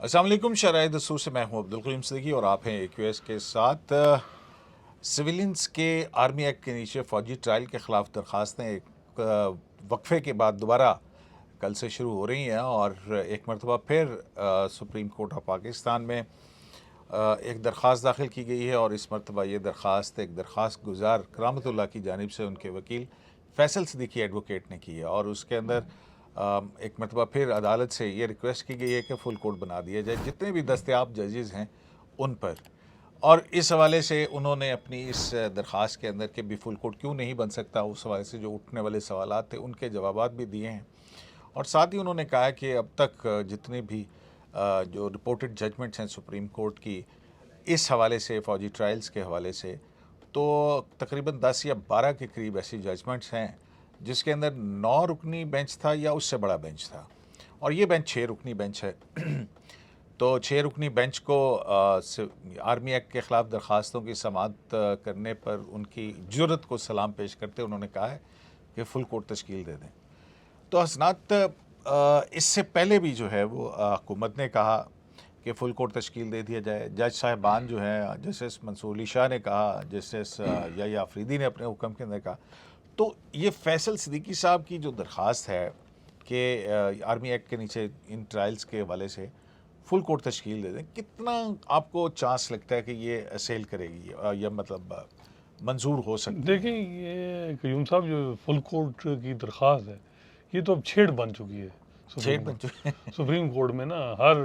अस्सलाम वालेकुम। शराय दस्तूर से मैं हूं अब्दुल करीम सिद्दीकी और आप हैं AQS के साथ। सिविलियंस के आर्मी एक्ट के नीचे फ़ौजी ट्रायल के ख़िलाफ़ दरख्वास्तें एक वक्फे के बाद दोबारा कल से शुरू हो रही हैं और एक मरतबा फिर सुप्रीम कोर्ट ऑफ पाकिस्तान में एक दरख्वास्त दाखिल की गई है और इस मरतबा ये दरख्वास्त एक दरख्वास्त गुजार करामतुल्लाह की जानिब से उनके वकील फैसल सिद्दीकी एडवोकेट ने की है और उसके अंदर एक मरतबा फिर अदालत से ये रिक्वेस्ट की गई है कि फुल कोर्ट बना दिया जाए जितने भी दस्तयाब जजेज़ हैं उन पर। और इस हवाले से उन्होंने अपनी इस दरख्वास्त के अंदर के भी फुल कोर्ट क्यों नहीं बन सकता, उस हवाले से जो उठने वाले सवालात थे उनके जवाबात भी दिए हैं। और साथ ही उन्होंने कहा कि अब तक जितने भी जो रिपोर्टेड जजमेंट्स हैं सुप्रीम कोर्ट की इस हवाले से फ़ौजी ट्रायल्स के हवाले से, तो तकरीबन 10 या 12 के करीब ऐसी जजमेंट्स हैं जिसके अंदर 9 रुकनी बेंच था या उससे बड़ा बेंच था और ये बेंच 6 रुकनी बेंच है। तो 6 रुकनी बेंच को आर्मी एक्ट के ख़िलाफ़ दरख्वास्तों की समाअत करने पर उनकी जुर्रत को सलाम पेश करते उन्होंने कहा है कि फुल कोर्ट तश्कील दे दें। तो हसनात, इससे पहले भी जो है वो हुकूमत ने कहा कि फुल कोर्ट तश्कील दे दिया जाए। जज साहिबान जो हैं, जस्टिस मंसूर अली शाह ने कहा, जस्टिस या अफरीदी ने अपने हुक्म के अंदर कहा। तो ये फैसल सिद्दीकी साहब की जो दरख्वास्त है कि आर्मी एक्ट के नीचे इन ट्रायल्स के हवाले से फुल कोर्ट तश्कील दे दें, कितना आपको चांस लगता है कि ये असेल करेगी या मतलब मंजूर हो सकती है? देखिए, ये कयूम साहब जो फुल कोर्ट की दरख्वास्त है, ये तो अब छेड़ बन चुकी है छेड़ बन चुकी है। सुप्रीम कोर्ट में ना हर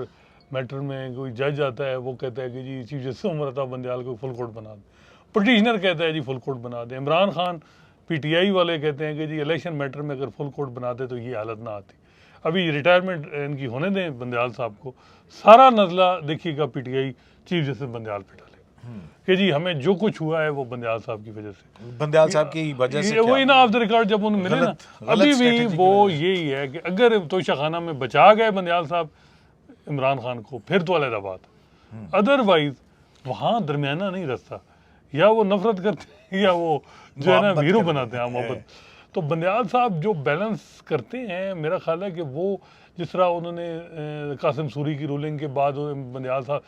मैटर में कोई जज आता है, वो कहता है कि जी चीफ जस्टिस उमर अता बंदयाल को फुल कोर्ट बना दें। पटिशनर कहता है जी फुल कोर्ट बना दें। इमरान खान PTI वाले कहते हैं कि जी इलेक्शन मैटर में अगर फुल कोर्ट बनाते तो ये हालत ना आती। अभी रिटायरमेंट इनकी होने दें बंदयाल साहब को, सारा नजला देखिएगा PTI चीफ जस्टिस बंदयाल पे डाले कि जी हमें जो कुछ हुआ है वो बंदयाल साहब की वजह से, बंदयाल साहब की वजह से वही ना ऑफ द रिकॉर्ड जब उन्हें मिले ना, अभी भी वो यही है कि अगर तोशा खाना में बचा गए बंदयाल साहब इमरान खान को फिर तो अलग बात, अदरवाइज वहाँ दरमियाना नहीं रास्ता, या वो नफरत करते हैं या वो जो है ना हीरो बनाते हैं मोहब्बत। तो बंदयाल साहब जो बैलेंस करते हैं, मेरा ख्याल है कि वो जिस तरह उन्होंने कासिम सूरी की रूलिंग के बाद बंदयाल साहब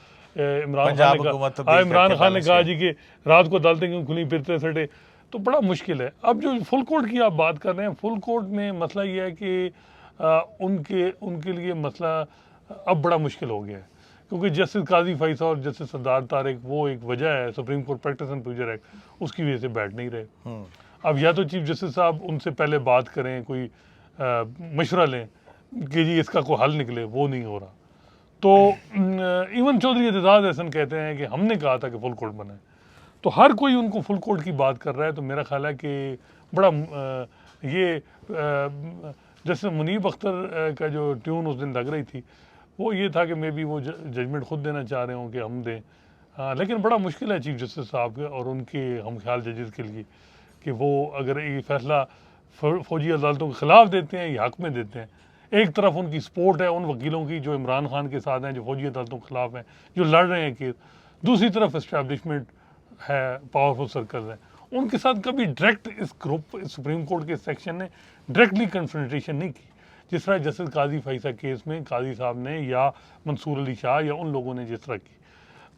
इमरान खान ने कहा जी कि रात को अदालतें क्यों खुली फिरते सटे, तो बड़ा मुश्किल है। अब जो फुल कोर्ट की आप बात कर रहे हैं, फुल कोर्ट में मसला ये है कि उनके लिए मसला अब बड़ा मुश्किल हो गया है, क्योंकि जस्टिस काजी फैसल और जस्टिस सरदार तारिक वो एक वजह है, supreme court practice and procedure act उसकी वजह से बैठ नहीं रहे। अब या तो चीफ जस्टिस साहब उनसे पहले बात करें, कोई मशवरा लें कि जी इसका कोई हल निकले, वो नहीं हो रहा। तो इवन चौधरी एतजाज एहसन कहते हैं कि हमने कहा था कि फुल कोर्ट बने, तो हर कोई उनको फुल कोर्ट की बात कर रहा है। तो मेरा ख्याल है कि बड़ा ये जैसे मुनीब अख्तर का जो ट्यून उस दिन लग रही थी वो ये था कि मे बी वो जजमेंट खुद देना चाह रहे हों कि हम दें। लेकिन बड़ा मुश्किल है चीफ जस्टिस साहब के और उनके हम ख्याल जजेस के लिए कि वो अगर ये फैसला फौजी अदालतों के ख़िलाफ़ देते हैं या हक़ में देते हैं। एक तरफ उनकी सपोर्ट है उन वकीलों की जो इमरान खान के साथ हैं, जो फौजी अदालतों के ख़िलाफ़ हैं, जो लड़ रहे हैं केस। दूसरी तरफ इस्टेब्लिशमेंट है, पावरफुल सर्कल्स हैं, उनके साथ कभी डायरेक्ट इस ग्रुप सुप्रीम कोर्ट के सेक्शन ने डायरेक्टली कन्फ्रंटेशन नहीं की, जिस तरह जस्टिस काजी फैसल केस में काजी साहब ने या मंसूर अली शाह या उन लोगों ने जिस तरह की।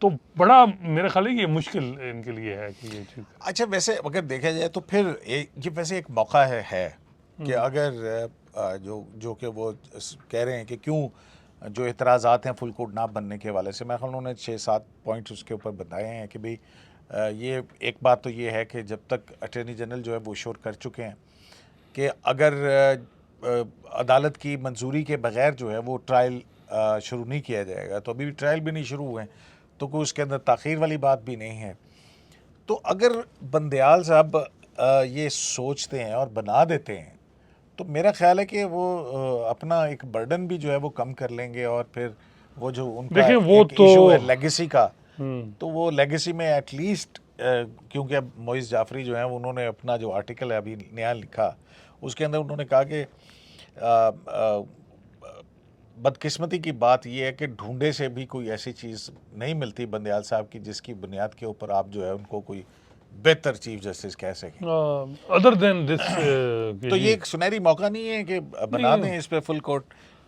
तो बड़ा मेरा ख्याल है ये मुश्किल इनके लिए है कि ये चीज़। अच्छा, वैसे अगर देखा जाए तो फिर ये वैसे एक मौका है कि अगर जो कि वो कह रहे हैं कि क्यों जो एतराज़ात हैं फुल कोर्ट ना बनने के हवाले से, मैं ख्याल उन्होंने 6-7 पॉइंट्स उसके ऊपर बताए हैं कि भाई ये एक बात तो ये है कि जब तक अटॉर्नी जनरल जो है वो श्योर कर चुके हैं कि अगर अदालत की मंजूरी के बगैर जो है वो ट्रायल शुरू नहीं किया जाएगा, तो अभी भी ट्रायल भी नहीं शुरू हुए हैं, तो कोई उसके अंदर ताख़ीर वाली बात भी नहीं है। तो अगर बंदयाल साहब ये सोचते हैं और बना देते हैं, तो मेरा ख्याल है कि वो अपना एक बर्डन भी जो है वो कम कर लेंगे और फिर वो जो उनका वो एक इशू है लेगेसी का, तो वो लेगेसी में एटलीस्ट क्योंकि अब मोइस जाफरी जो है उन्होंने अपना जो आर्टिकल है अभी नया लिखा, उसके अंदर उन्होंने कहा कि बदकिस्मती की बात यह है कि ढूंढे से भी कोई ऐसी चीज़ नहीं मिलती बंदयाल साहब की जिसकी बुनियाद के ऊपर आप जो है उनको कोई बेहतर चीफ जस्टिस कह सकें अदर देन दिस। तो ये एक सुनहरी मौका नहीं है कि बना दें इस पे फुल कोर्ट?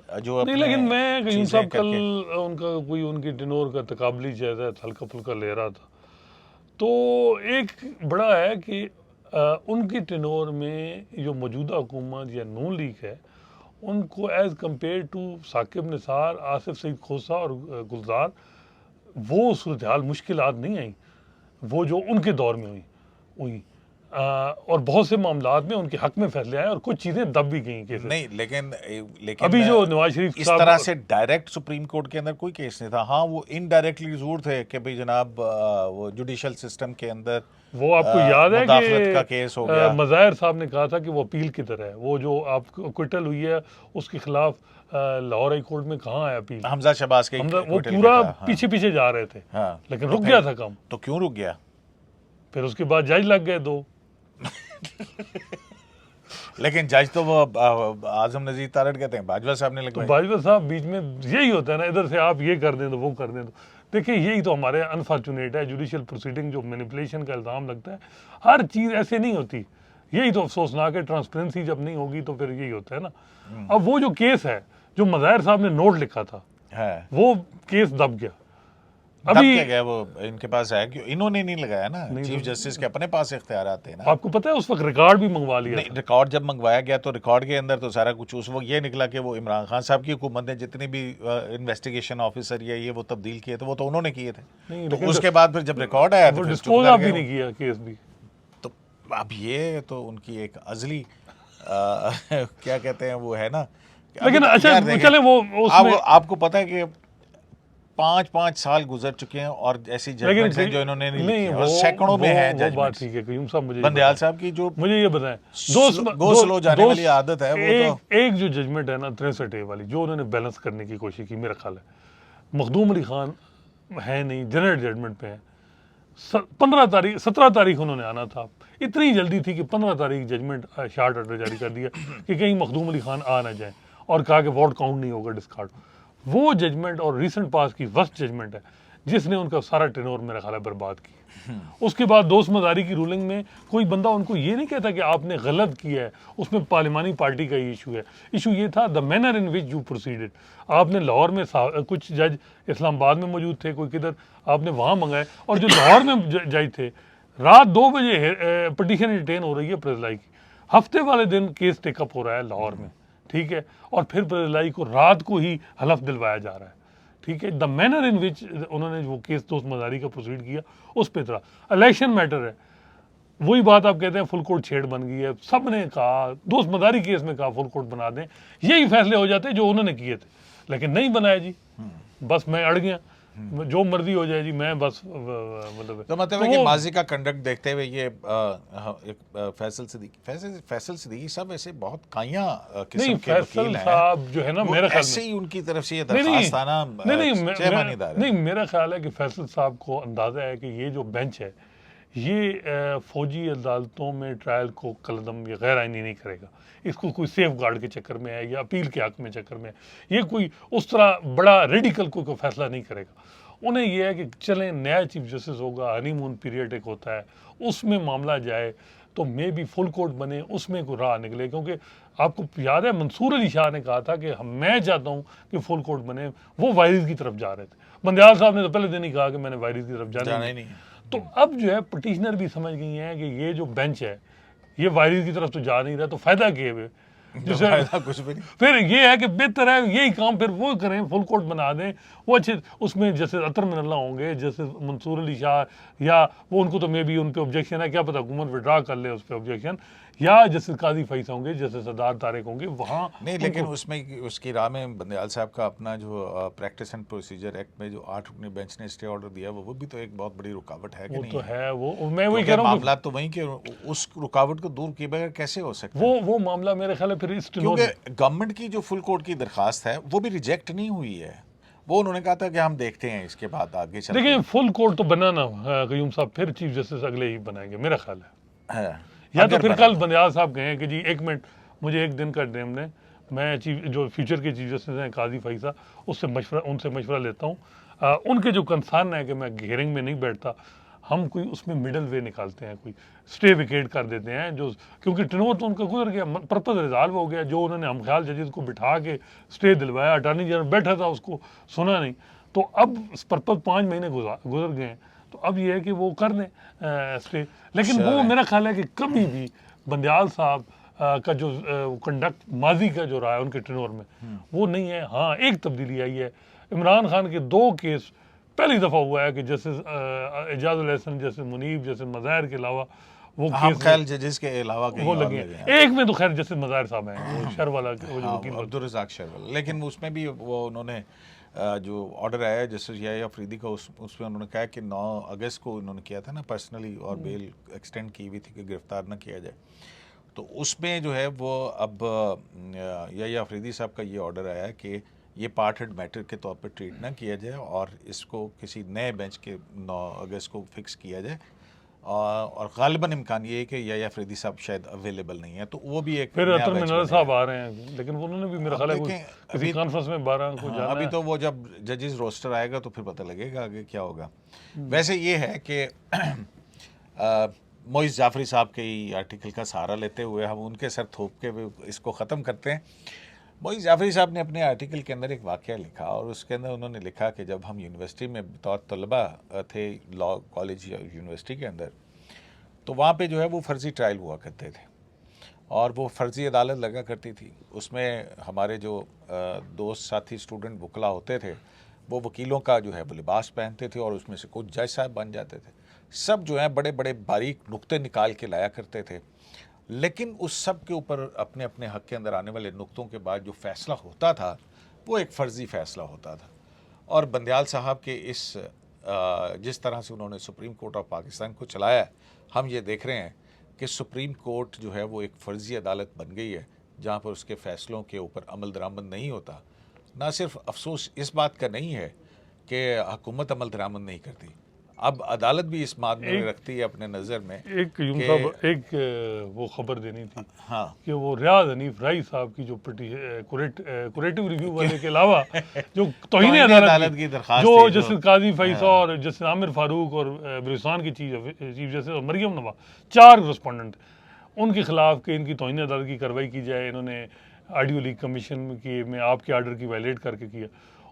जो नहीं, लेकिन मैं कयूम चीजें साहब कल करके- उनका कोई उनकी टिनोर का तकाबली जायजा हल्का फुल्का ले रहा था, तो एक बड़ा है कि उनकी टिनोर में जो मौजूदा हुकूमत या नून लीग है, उनको as compare to Saqib Nisar, Asif Saeed Khosa और गुलजार, वो सूरत हाल मुश्किलात नहीं आई वो जो उनके दौर में हुई। और बहुत से मामलात में उनके हक में फैसले आए और कुछ चीज़ें दब भी गई केसेस। नहीं, लेकिन अभी जो नवाज शरीफ इस साहब तरह से डायरेक्ट सुप्रीम कोर्ट के अंदर कोई केस नहीं था। हाँ, वो इनडायरेक्टली जरूर थे कि भाई जनाब वो जुडिशल सिस्टम के अंदर वो आपको याद है मुदाखलत कि का केस हो गया। मज़ाहिर साहब ने कहा था कि वो अपील किधर है, वो जो आप क्विटल हुई है उसके खिलाफ लाहौर हाई कोर्ट में कहाँ है अपील? हमजा शहबाज के वो क्विटल के पूरा था, हाँ। पीछे पीछे जा रहे थे, हाँ, लेकिन तो रुक फिर- गया था काम। तो क्यों रुक गया? फिर उसके बाद जज लग गए 2। लेकिन जज तो वो आजम नजीर तारड़ कहते हैं बाजवा साहब ने तो लगवाई। बाजवा साहब बीच में यही होता है ना, इधर से आप ये कर दें तो वो कर दें। तो देखिए यही तो हमारे अनफॉर्चुनेट है, जुडिशियल प्रोसीडिंग जो मैनिपुलेशन का इल्ज़ाम लगता है, हर चीज़ ऐसे नहीं होती। यही तो अफसोसनाक है, ट्रांसपेरेंसी जब नहीं होगी तो फिर यही होता है ना। अब वो जो केस है जो मज़ाहिर साहब ने नोट लिखा था, है वो केस दब गया। दब अभी क्या गया? वो इनके पास है, क्यों इन्होंने नहीं लगाया ना? चीफ जस्टिस के अपने पास इख्तियार आते हैं ना। आपको पता है उस वक्त रिकॉर्ड भी मंगवा लिया नहीं, था। रिकॉर्ड जब मंगवाया गया तो रिकॉर्ड के अंदर तो सारा कुछ उस वक्त ये निकला कि वो इमरान खान साहब की हुकूमत ने जितने भी इन्वेस्टिगेशन ऑफिसर या ये वो तब्दील किए थे वो तो उन्होंने किए थे। नहीं, तो लेकिन उसके बाद फिर जब रिकॉर्ड आया वो तो फिर चुप डिस्पोज कर ऑफ गए भी वो। नहीं किया केस भी। तो अब ये तो उनकी एक अजली क्या कहते हैं वो है ना। लेकिन अभी अच्छा यार देखें, चले वो उसमें आपको पता है कि 5 साल गुजर चुके हैं और ऐसी जजमेंट्स हैं जो इन्होंने नहीं लिखी हैं, और सैकड़ों में हैं वो बात जजमेंट्स। ठीक है कयूम साहब, मुझे बंदयाल साहब की जो मुझे ये बताएं, गो स्लो जाने वाली आदत है वो एक जो जजमेंट है ना 63A वाली, जो उन्होंने बैलेंस करने की कोशिश की, मेरा ख्याल है मखदूम अली खान है नहीं, जनरल जजमेंट पे है। 17 तारीख उन्होंने आना था, इतनी जल्दी थी कि 15 तारीख जजमेंट शार्ट ऑर्डर जारी कर दिया कि कहीं मखदूम अली खान आ ना जाए, और कहा कि वोट काउंट नहीं होगा, डिस्कार्ड। वो जजमेंट और रिसेंट पास की वर्स्ट जजमेंट है जिसने उनका सारा टेनोर मेरा ख्याल है बर्बाद किया। उसके बाद दोस्त मदारी की रूलिंग में कोई बंदा उनको ये नहीं कहता कि आपने गलत किया है, उसमें पार्लिमानी पार्टी का ही इशू है। इशू ये था the manner in which you proceeded. आपने लाहौर में कुछ जज इस्लामाबाद में मौजूद थे, कोई किधर, आपने वहाँ मंगाए, और जो लाहौर में जज थे, रात 2 बजे पटिशन रिटेन हो रही है प्रेजलाई की, हफ्ते वाले दिन केस टेकअप हो रहा है लाहौर में, ठीक है, और फिर प्रेजलाई को रात को ही हलफ दिलवाया जा रहा है, ठीक है। द मैनर इन विच उन्होंने वो केस दोस्त मदारी का प्रोसीड किया, उस पर तरह इलेक्शन मैटर है, वही बात आप कहते हैं फुल कोर्ट छेड़ बन गई है। सब ने कहा, दोस्त मदारी केस में कहा फुल कोर्ट बना दें, यही फैसले हो जाते जो उन्होंने किए थे, लेकिन नहीं बनाया जी। बस मैं अड़ गया, जो मर्जी हो जाए जी, मैं बस मतलब तो मतलब है कि माजी का कंडक्ट देखते हुए ये एक फैसल सिद्दीकी साहब ऐसे बहुत काइयां किस्म नहीं, के वकील फैसल हैं, साहब जो है ना, वो मेरा ख्याल ऐसे ही उनकी तरफ से ये नहीं दरखास्त आना नहीं मानीदार है। नहीं, मेरा ख्याल है कि फैसल साहब को अंदाज़ा है कि ये जो बेंच है ये फौजी अदालतों में ट्रायल को कलदम या गैर आइनी नहीं करेगा, इसको कोई सेफ गार्ड के चक्कर में है या अपील के हक में चक्कर में है, ये कोई उस तरह बड़ा रेडिकल कोई फैसला नहीं करेगा। उन्हें यह है कि चलें, नया चीफ जस्टिस होगा, हनीमून पीरियड एक होता है, उसमें मामला जाए तो मे बी फुल कोर्ट बने, उसमें कोई राह निकले। क्योंकि आपको याद है मंसूर अली शाह ने कहा था कि मैं चाहता हूँ कि फुल कोर्ट बने, वो वायरिस की तरफ जा रहे थे। बंदयाल साहब ने तो पहले दिन ही कहा कि मैंने वायरिस की तरफ जाना ही नहीं। तो अब जो है पटिशनर भी समझ गई हैं कि ये जो बेंच है ये वायरिस की तरफ तो जा नहीं रहा, तो फायदा क्या है, जिससे कुछ भी नहीं। फिर ये है कि बेहतर है यही काम फिर वो करें, फुल कोर्ट बना दें, वो अच्छे, उसमें जैसे अतर मिनल्ला होंगे, जैसे मंसूर अली शाह, या वो उनको तो मे बी उन पर ऑब्जेक्शन है, क्या पता हुकूमत विड्रा कर ले उस पर ऑब्जेक्शन, या जैसे काजी फैस होंगे, जैसे सरदार तारिक होंगे, वहाँ नहीं। लेकिन उसमें उसकी राह में बंदयाल साहब का अपना जो प्रैक्टिस एंड प्रोसीजर एक्ट में जो 8 रुकनी बेंच ने स्टे ऑर्डर दिया वो भी तो एक बहुत बड़ी रुकावट है कि वो नहीं? तो है, वो मैं वही कह रहा हूँ, मामला तो वहीं के, उस रुकावट को दूर किए बगैर कैसे हो सकता है? वो मामला मेरे ख्याल है फिर इस क्योंकि गवर्नमेंट की जो फुल कोर्ट की दरखास्त है वो भी रिजेक्ट नहीं हुई है, वो उन्होंने कहा था कि हम देखते हैं इसके बाद आगे चलते हैं। देखिए फुल कोर्ट तो बनाना कयूम साहब फिर चीफ जस्टिस अगले ही बनाएंगे मेरा ख्याल है। या तो फिर कल बंदयाल साहब कहें कि जी 1 मिनट मुझे 1 दिन का टाइम दें, मैं जो फ्यूचर के चीफ जस्टिस हैं काजी फैसा, उनसे मशवरा लेता हूँ। उनके जो कंसर्न है कि मैं हियरिंग में नहीं बैठता, हम कोई उसमें मिडल वे निकालते हैं, कोई स्टे विकेट कर देते हैं, जो क्योंकि टेन्योर तो उनका गुजर गया, पर्पज रिजॉल्व हो गया, जो उन्होंने हम ख्याल जजेस को बिठा के स्टे दिलवाया, अटॉर्नी जनरल बैठा था उसको सुना नहीं, तो अब पर्पज 5 महीने गुजर गए हैं, तो अब ये है कि वो कर दें स्टे। लेकिन वो मेरा ख्याल है कि कभी भी बंदयाल साहब का जो कंडक्ट माजी का जो रहा है उनके टेन्योर में वो नहीं है। हाँ, एक तब्दीली आई है, इमरान खान के 2 केस पहली दफ़ा हुआ है कि justice Ijazul Ahsan, justice Muneeb, justice Mazahir के अलावा वो केस ख्याल जजेस के अलावा वो लगे हैं। एक में तो खैर जस्टिस मज़ाहिर साहब हैं, वो शर वाला वो जो वकील अब्दुल रज़ाक शर वाला, लेकिन उसमें भी वो उन्होंने जो ऑर्डर आया है जस्टिस याह्या अफरीदी का, उसमें उन्होंने कहा कि 9 अगस्त को उन्होंने किया था ना पर्सनली, और बेल एक्सटेंड की हुई थी कि गिरफ्तार न किया जाए, तो उसमें जो है वो अब याह्या अफरीदी साहब का ये ऑर्डर आया है कि ये पार्टेड मैटर के तौर पर ट्रीट ना किया जाए और इसको किसी नए बेंच के 9 अगस्त को फिक्स किया जाए, और गालिबन इम्कान ये है कि याह्या अफरीदी साहब शायद अवेलेबल नहीं है, तो वो भी एक फिर अतर मिनल साहब आ रहे हैं, लेकिन उन्होंने भी मेरा ख्याल है किसी कॉन्फ्रेंस में 12 को जाना अभी तो वो जब जजेस रोस्टर आएगा तो फिर पता लगेगा आगे क्या होगा। वैसे ये है कि मोइज़ जाफरी साहब के ही आर्टिकल का सहारा लेते हुए हम उनके सर थोप के इसको ख़त्म करते हैं। मोइज़ जाफरी साहब ने अपने आर्टिकल के अंदर एक वाक़या लिखा, और उसके अंदर उन्होंने लिखा कि जब हम यूनिवर्सिटी में बतौर तलबा थे लॉ कॉलेज या यूनिवर्सिटी के अंदर, तो वहाँ पे जो है वो फ़र्ज़ी ट्रायल हुआ करते थे और वो फ़र्ज़ी अदालत लगा करती थी। उसमें हमारे जो दोस्त साथी स्टूडेंट वकला होते थे वो वकीलों का जो है वो लिबास पहनते थे और उसमें से कुछ जज साहब बन जाते थे। सब जो है बड़े बड़े बारीक नुक्ते निकाल के लाया करते थे, लेकिन उस सब के ऊपर अपने अपने हक़ के अंदर आने वाले नुक्तों के बाद जो फ़ैसला होता था वो एक फ़र्ज़ी फ़ैसला होता था। और बंदयाल साहब के इस जिस तरह से उन्होंने सुप्रीम कोर्ट ऑफ पाकिस्तान को चलाया, हम ये देख रहे हैं कि सुप्रीम कोर्ट जो है वो एक फ़र्ज़ी अदालत बन गई है जहाँ पर उसके फ़ैसलों के ऊपर अमल दरामद नहीं होता। ना सिर्फ अफसोस इस बात का नहीं है कि हुकूमत अमल दरामद नहीं करती, अब अदालत भी इस बात में रखती है अपने नज़र में। एक वो खबर देनी थी, हाँ, कि वो रियाज हनीफ राई साहब की जो कुरेटिव रिव्यू वाले के अलावा जो तौहीन अदालत की दरखास्त, जो जस्टिस काजी फैसल और जस्टिस आमिर फारूक और बलूचिस्तान की चीफ जस्टिस और मरियम नवाज, 4 रिस्पोंडेंट, उनके खिलाफ कि इनकी तौहीन अदालत की कार्रवाई की जाए, इन्होंने ऑडियो लीक कमीशन की में आपके आर्डर की वायलेट करके किया।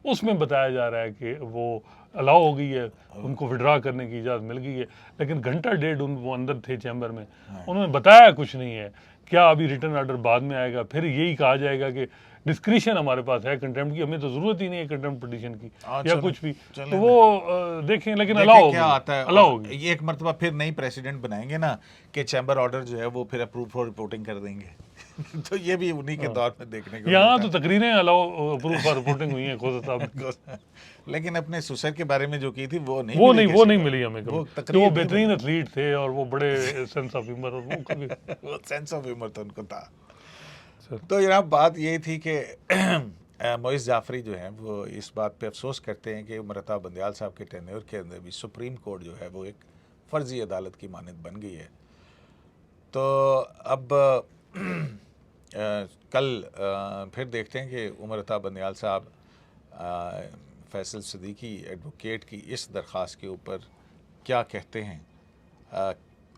उसमें बताया जा रहा है कि वो अलाउ हो गई है, उनको विड्रा करने की इजाज़त मिल गई है, लेकिन घंटा डेढ़ वो अंदर थे चैम्बर में, उन्होंने बताया कुछ नहीं है। क्या अभी रिटर्न ऑर्डर बाद में आएगा, फिर यही कहा जाएगा कि डिस्क्रिशन हमारे पास है कंटेम्प्ट की, हमें तो ज़रूरत ही नहीं है कंटेम्प्ट पिटीशन की या कुछ भी, तो वो देखें। लेकिन अलाउ क्या आता है, अलाउ होगी। ये एक मरतबा फिर नई प्रेसिडेंट बनाएंगे ना कि चैम्बर ऑर्डर जो है वो फिर अप्रूव फॉर रिपोर्टिंग कर देंगे तो ये भी उन्हीं के दौर में देखने को यहाँ तो तकरीरें अलाउ अप्रूव फॉर रिपोर्टिंग हुई हैं खोसा साहब, लेकिन अपने सुसर के बारे में जो की थी वो नहीं मिली हमें। वो बेहतरीन एथलीट थे और वो बड़े सेंस ऑफ ह्यूमर, और वो कभी वो सेंस ऑफ ह्यूमर तो उनको था। तो जनाब बात ये थी कि मोइज़ जाफरी जो हैं वो इस बात पे अफसोस करते हैं कि उमर बंदयाल साहब के टेन्योर के अंदर भी सुप्रीम कोर्ट जो है वो एक फ़र्ज़ी अदालत की मानद बन गई है। तो अब कल फिर देखते हैं कि उमर बंदयाल साहब फैसल सदीकी एडवोकेट की इस दरख्वास्त के ऊपर क्या कहते हैं।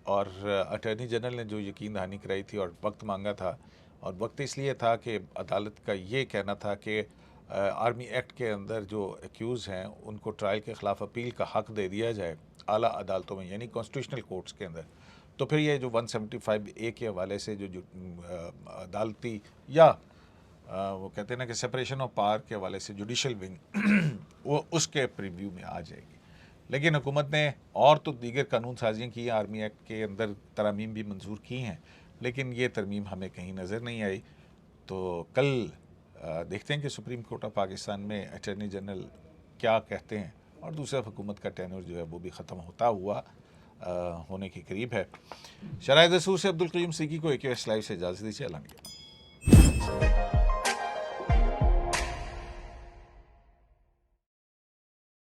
और अटॉर्नी जनरल ने जो यकीन दहानी कराई थी और वक्त मांगा था, और वक्त इसलिए था कि अदालत का ये कहना था कि आर्मी एक्ट के अंदर जो एक्यूज़ हैं उनको ट्रायल के ख़िलाफ़ अपील का हक़ दे दिया जाए आला अदालतों में, यानी कॉन्स्टिट्यूशनल कोर्ट्स के अंदर। तो फिर ये जो 175A के हवाले से जो अदालती या वो कहते हैं ना कि सेपरेशन ऑफ पावर के हवाले से जुडिशल विंग वो उसके प्रीव्यू में आ जाएगी। लेकिन हुकूमत ने और तो दीगर कानून साजियाँ की हैं, आर्मी एक्ट के अंदर तरमीम भी मंजूर की हैं, लेकिन ये तरमीम हमें कहीं नज़र नहीं आई। तो कल देखते हैं कि सुप्रीम कोर्ट ऑफ पाकिस्तान में अटॉर्नी जनरल क्या कहते हैं, और दूसरा हुकूमत का टेन्योर जो है वो भी ख़त्म होता हुआ होने के करीब है। शराय दसूर से अब्दुल करीम सिद्दीकी को AQS लाइव से इजाज़त दीजिए। अल्लाह।